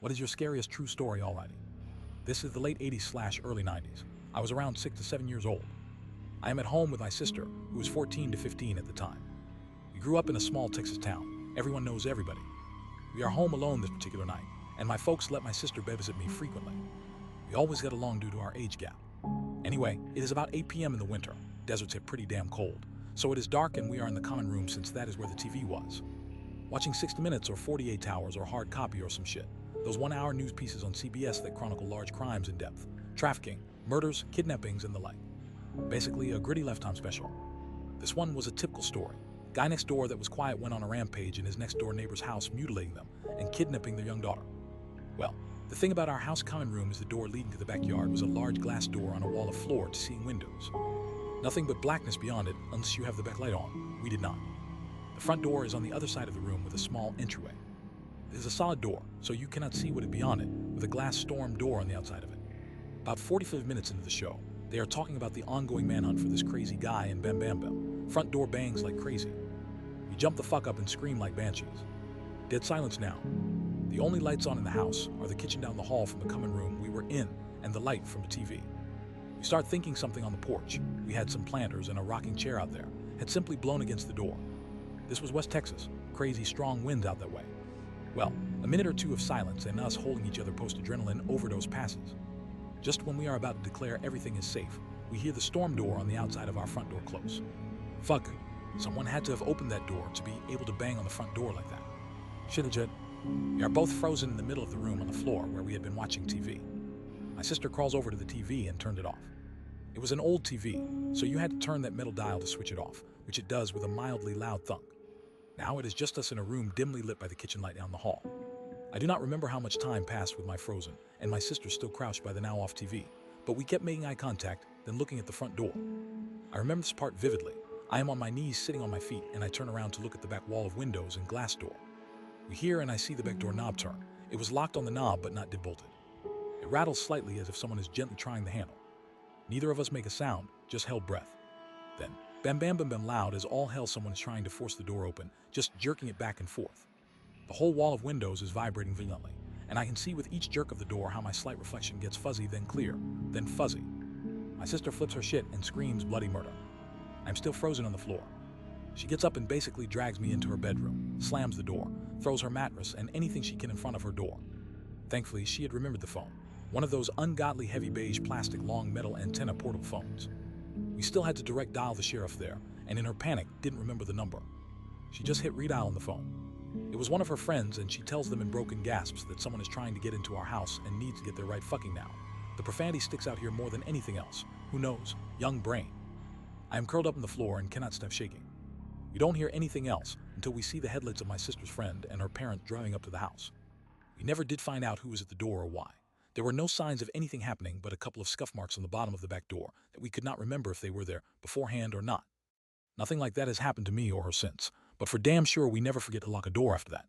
What is your scariest true story, alrighty? This is the late 80s/early 90s. I was around 6 to 7 years old. I am at home with my sister, who was 14 to 15 at the time. We grew up in a small Texas town. Everyone knows everybody. We are home alone this particular night, and my folks let my sister babysit me frequently. We always get along due to our age gap. Anyway, it is about 8 p.m. in the winter. Deserts get pretty damn cold. So it is dark and we are in the common room since that is where the TV was. Watching 60 Minutes or 48 Hours or Hard Copy or some shit. Those 1-hour news pieces on CBS that chronicle large crimes in depth. Trafficking, murders, kidnappings, and the like. Basically, a gritty Lifetime special. This one was a typical story. Guy next door that was quiet went on a rampage in his next door neighbor's house, mutilating them and kidnapping their young daughter. Well, the thing about our house common room is the door leading to the backyard was a large glass door on a wall of floor to seeing windows. Nothing but blackness beyond it unless you have the backlight on. We did not. The front door is on the other side of the room with a small entryway. It is a solid door, so you cannot see what is beyond it, with a glass storm door on the outside of it. About 45 minutes into the show, they are talking about the ongoing manhunt for this crazy guy and bam bam bam. Front door bangs like crazy. We jump the fuck up and scream like banshees. Dead silence now. The only lights on in the house are the kitchen down the hall from the common room we were in and the light from the TV. We start thinking something on the porch. We had some planters and a rocking chair out there, had simply blown against the door. This was West Texas, crazy strong winds out that way. Well, a minute or two of silence and us holding each other post-adrenaline overdose passes. Just when we are about to declare everything is safe, we hear the storm door on the outside of our front door close. Fuck. Someone had to have opened that door to be able to bang on the front door like that. Shit. We are both frozen in the middle of the room on the floor where we had been watching TV. My sister crawls over to the TV and turned it off. It was an old TV, so you had to turn that metal dial to switch it off, which it does with a mildly loud thunk. Now it is just us in a room dimly lit by the kitchen light down the hall. I do not remember how much time passed with my frozen and my sister still crouched by the now off TV, but we kept making eye contact, then looking at the front door. I remember this part vividly. I am on my knees sitting on my feet and I turn around to look at the back wall of windows and glass door. We hear and I see the back door knob turn. It was locked on the knob but not debolted. It rattles slightly as if someone is gently trying the handle. Neither of us make a sound, just held breath. Then, bam bam bam bam loud as all hell someone is trying to force the door open, just jerking it back and forth. The whole wall of windows is vibrating violently, and I can see with each jerk of the door how my slight reflection gets fuzzy, then clear, then fuzzy. My sister flips her shit and screams bloody murder. I'm still frozen on the floor. She gets up and basically drags me into her bedroom, slams the door, throws her mattress and anything she can in front of her door. Thankfully, she had remembered the phone, one of those ungodly heavy beige plastic long metal antenna portable phones. We still had to direct dial the sheriff there, and in her panic, didn't remember the number. She just hit redial on the phone. It was one of her friends, and she tells them in broken gasps that someone is trying to get into our house and needs to get their right fucking now. The profanity sticks out here more than anything else. Who knows? Young brain. I am curled up on the floor and cannot stop shaking. We don't hear anything else until we see the headlights of my sister's friend and her parents driving up to the house. We never did find out who was at the door or why. There were no signs of anything happening but a couple of scuff marks on the bottom of the back door that we could not remember if they were there beforehand or not. Nothing like that has happened to me or her since, but for damn sure we never forget to lock a door after that.